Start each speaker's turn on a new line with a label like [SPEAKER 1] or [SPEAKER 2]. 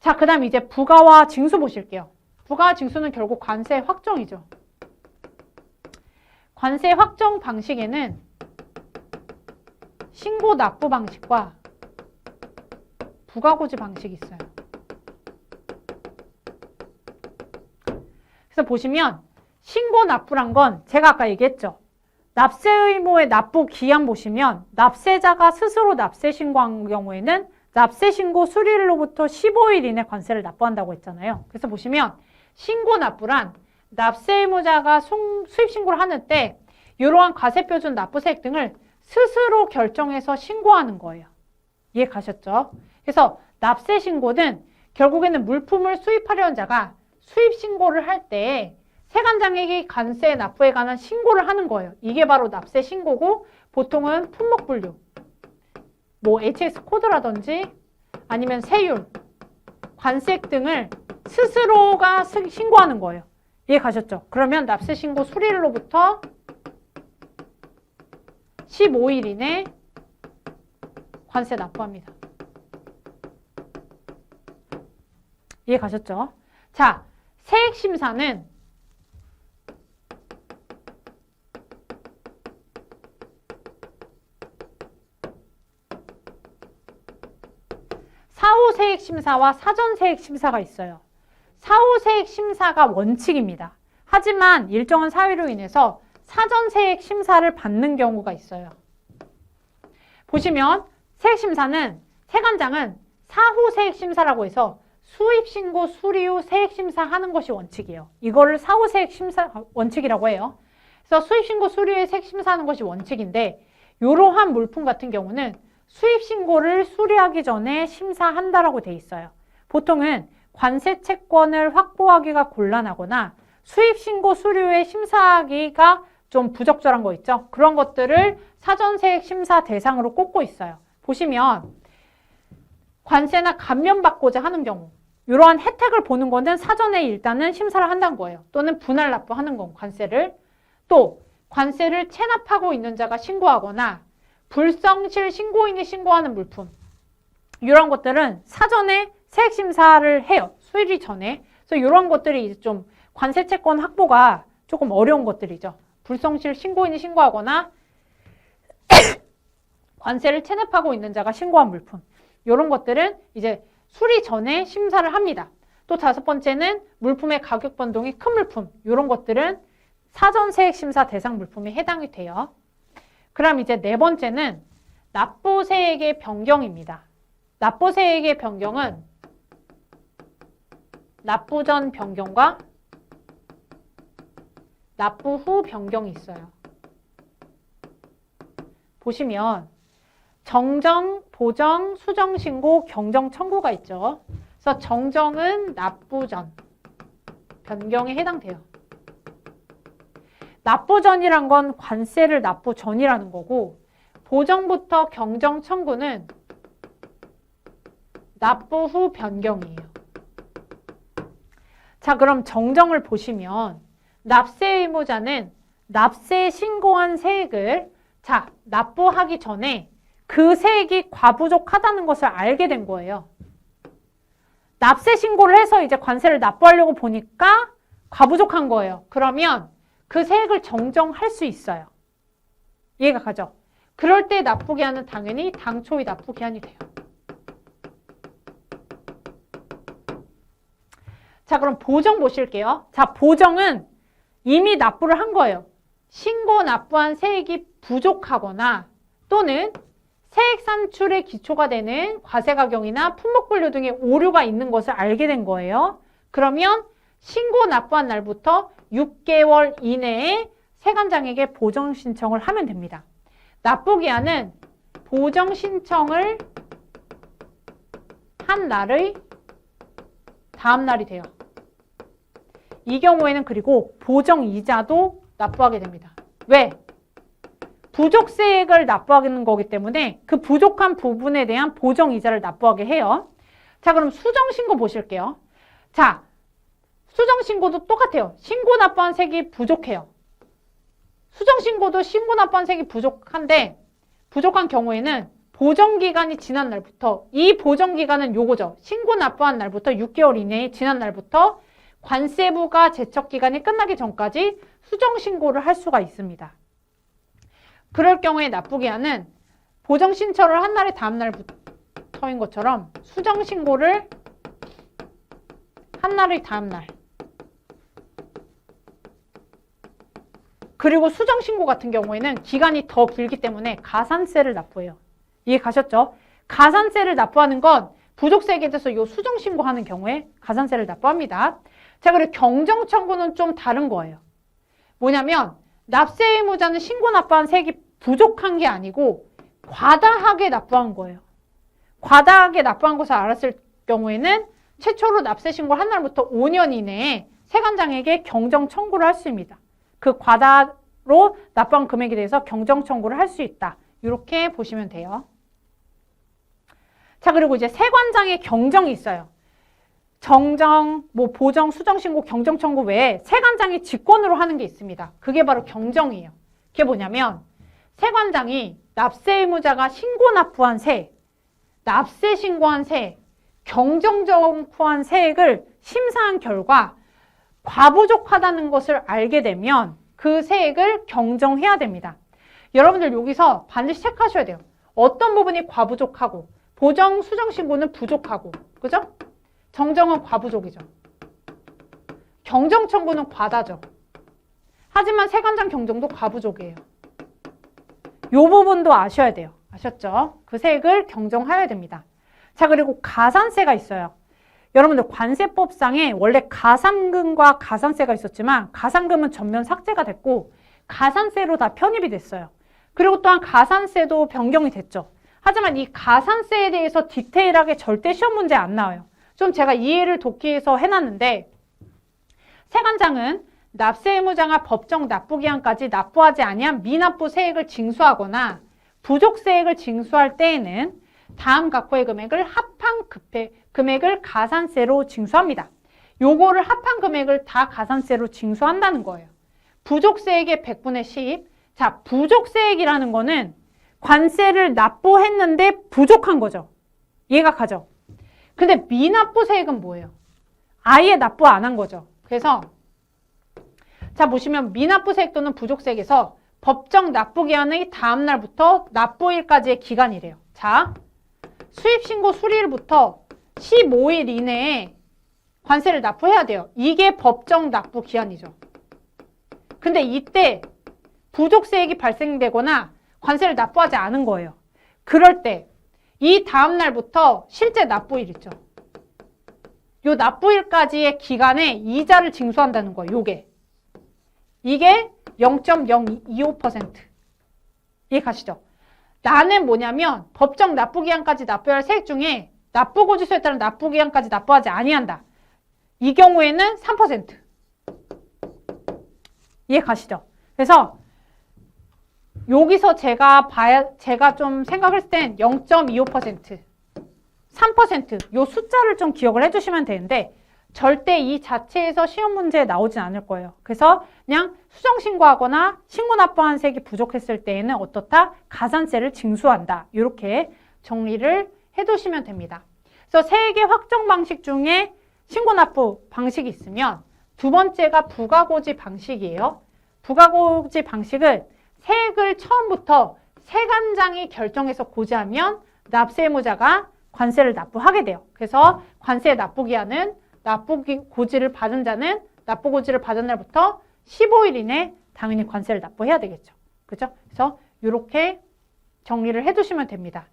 [SPEAKER 1] 자, 그 다음 이제 부가와 징수 보실게요. 부가와 징수는 결국 관세 확정이죠. 관세 확정 방식에는 신고 납부 방식과 부가고지 방식이 있어요. 그래서 보시면 신고 납부란 건 제가 아까 얘기했죠. 납세 의무의 납부 기한 보시면 납세자가 스스로 납세 신고한 경우에는 납세 신고 수리일로부터 15일 이내 관세를 납부한다고 했잖아요. 그래서 보시면 신고 납부란 납세 의무자가 수입 신고를 하는 때 이러한 과세표준 납부세액 등을 스스로 결정해서 신고하는 거예요. 이해 가셨죠? 그래서 납세 신고는 결국에는 물품을 수입하려는 자가 수입 신고를 할 때 세관장에게 관세 납부에 관한 신고를 하는 거예요. 이게 바로 납세 신고고 보통은 품목 분류, 뭐 HX 코드라든지 아니면 세율, 관세액 등을 스스로가 신고하는 거예요. 이해 가셨죠? 그러면 납세 신고 수리일로부터 15일 이내 관세 납부합니다. 이해 가셨죠? 자, 세액심사는 사후세액심사와 사전세액심사가 있어요. 사후세액심사가 원칙입니다. 하지만 일정한 사유로 인해서 사전세액심사를 받는 경우가 있어요. 보시면 세액심사는 세관장은 사후세액심사라고 해서 수입신고 수리 후 세액심사 하는 것이 원칙이에요. 이거를 사후세액심사 원칙이라고 해요. 그래서 수입신고 수리 후에 세액심사하는 것이 원칙인데 이러한 물품 같은 경우는 수입신고를 수리하기 전에 심사한다라고 돼 있어요. 보통은 관세 채권을 확보하기가 곤란하거나 수입신고 수리 후에 심사하기가 좀 부적절한 거 있죠. 그런 것들을 사전세액 심사 대상으로 꼽고 있어요. 보시면 관세나 감면받고자 하는 경우 이러한 혜택을 보는 거는 사전에 일단은 심사를 한다는 거예요. 또는 분할 납부하는 거 관세를. 또 관세를 체납하고 있는 자가 신고하거나 불성실 신고인이 신고하는 물품 이런 것들은 사전에 세액심사를 해요. 수리 전에. 그래서 이런 것들이 이제 좀 관세채권 확보가 조금 어려운 것들이죠. 불성실 신고인이 신고하거나 관세를 체납하고 있는 자가 신고한 물품 이런 것들은 이제 수리 전에 심사를 합니다. 또 다섯 번째는 물품의 가격 변동이 큰 물품 이런 것들은 사전세액심사 대상 물품에 해당이 돼요. 그럼 이제 네 번째는 납부세액의 변경입니다. 납부세액의 변경은 납부 전 변경과 납부 후 변경이 있어요. 보시면 정정, 보정, 수정 신고, 경정 청구가 있죠. 그래서 정정은 납부 전 변경에 해당돼요. 납부 전이란 건 관세를 납부 전이라는 거고 보정부터 경정 청구는 납부 후 변경이에요. 자, 그럼 정정을 보시면 납세 의무자는 납세 신고한 세액을 납부하기 전에 그 세액이 과부족하다는 것을 알게 된 거예요. 납세 신고를 해서 이제 관세를 납부하려고 보니까 과부족한 거예요. 그러면 그 세액을 정정할 수 있어요. 이해가 가죠? 그럴 때 납부기한은 당연히 당초의 납부기한이 돼요. 자, 그럼 보정 보실게요. 자, 보정은 이미 납부를 한 거예요. 신고 납부한 세액이 부족하거나 또는 세액 산출의 기초가 되는 과세가경이나 품목분류 등의 오류가 있는 것을 알게 된 거예요. 그러면 신고 납부한 날부터 6개월 이내에 세관장에게 보정 신청을 하면 됩니다. 납부기한은 보정 신청을 한 날의 다음 날이 돼요. 이 경우에는 그리고 보정 이자도 납부하게 됩니다. 왜? 부족세액을 납부하는 거기 때문에 그 부족한 부분에 대한 보정 이자를 납부하게 해요. 자, 그럼 수정신고 보실게요. 자, 수정신고도 똑같아요. 신고 납부한 세액이 부족해요. 수정신고도 신고 납부한 세액이 부족한데 부족한 경우에는 보정기간이 지난 날부터, 이 보정기간은 요거죠. 신고 납부한 날부터 6개월 이내에 지난 날부터 관세부가 제척기간이 끝나기 전까지 수정신고를 할 수가 있습니다. 그럴 경우에 납부기한은 보정신청을 한 날의 다음 날부터인 것처럼 수정신고를 한 날의 다음 날, 그리고 수정신고 같은 경우에는 기간이 더 길기 때문에 가산세를 납부해요. 이해 가셨죠? 가산세를 납부하는 건 부족세액에 대해서 요 수정신고하는 경우에 가산세를 납부합니다. 자, 그리고 경정청구는 좀 다른 거예요. 뭐냐면 납세 의무자는 신고 납부한 세액이 부족한 게 아니고 과다하게 납부한 거예요. 과다하게 납부한 것을 알았을 경우에는 최초로 납세 신고를 한 날부터 5년 이내에 세관장에게 경정 청구를 할 수 있습니다. 그 과다로 납부한 금액에 대해서 경정 청구를 할 수 있다. 이렇게 보시면 돼요. 자, 그리고 이제 세관장의 경정이 있어요. 정정, 보정, 수정 신고, 경정 청구 외에 세관장이 직권으로 하는 게 있습니다. 그게 바로 경정이에요. 그게 뭐냐면 세관장이 납세 의무자가 신고 납부한 세액, 납세 신고한 세액, 경정 청구한 세액을 심사한 결과 과부족하다는 것을 알게 되면 그 세액을 경정해야 됩니다. 여러분들 여기서 반드시 체크하셔야 돼요. 어떤 부분이 과부족하고 보정, 수정 신고는 부족하고, 그죠? 정정은 과부족이죠. 경정 청구는 과다죠. 하지만 세관장 경정도 과부족이에요. 요 부분도 아셔야 돼요. 아셨죠? 그 세액을 경정해야 됩니다. 자, 그리고 가산세가 있어요. 여러분들 관세법상에 원래 가산금과 가산세가 있었지만 가산금은 전면 삭제가 됐고 가산세로 다 편입이 됐어요. 그리고 또한 가산세도 변경이 됐죠. 하지만 이 가산세에 대해서 디테일하게 절대 시험 문제 안 나와요. 좀 제가 이해를 돕기 위해서 해놨는데 세관장은 납세 의무자가 법정 납부기한까지 납부하지 아니한 미납부 세액을 징수하거나 부족세액을 징수할 때에는 다음 각호의 금액을 합한 금액을 가산세로 징수합니다. 요거를 합한 금액을 다 가산세로 징수한다는 거예요. 부족세액의 100분의 10. 자, 부족세액이라는 거는 관세를 납부했는데 부족한 거죠. 이해가 가죠? 근데 미납부 세액은 뭐예요? 아예 납부 안 한 거죠. 그래서 자, 보시면 미납부 세액 또는 부족세액에서 법정 납부기한의 다음 날부터 납부일까지의 기간이래요. 자, 수입신고 수리일부터 15일 이내에 관세를 납부해야 돼요. 이게 법정 납부 기한이죠. 근데 이때 부족세액이 발생되거나 관세를 납부하지 않은 거예요. 그럴 때 이 다음 날부터 실제 납부일 있죠. 요 납부일까지의 기간에 이자를 징수한다는 거예요. 이게 0.025%. 이해 가시죠? 나는 뭐냐면 법정 납부기한까지 납부할 세액 중에 납부고지서에 따른 납부기한까지 납부하지 아니한다. 이 경우에는 3%. 이해 가시죠? 그래서 여기서 제가 좀 생각했을 땐 0.25%, 3% 요 숫자를 좀 기억을 해주시면 되는데 절대 이 자체에서 시험 문제에 나오진 않을 거예요. 그래서 그냥 수정신고하거나 신고 납부한 세액이 부족했을 때에는 어떻다? 가산세를 징수한다. 이렇게 정리를 해두시면 됩니다. 그래서 세액의 확정 방식 중에 신고 납부 방식이 있으면 두 번째가 부가고지 방식이에요. 부가고지 방식은 세액을 처음부터 세관장이 결정해서 고지하면 납세 의무자가 관세를 납부하게 돼요. 그래서 관세 납부기한은 납부고지를 받은 자는 납부고지를 받은 날부터 15일 이내 당연히 관세를 납부해야 되겠죠. 그죠? 그래서 이렇게 정리를 해두시면 됩니다.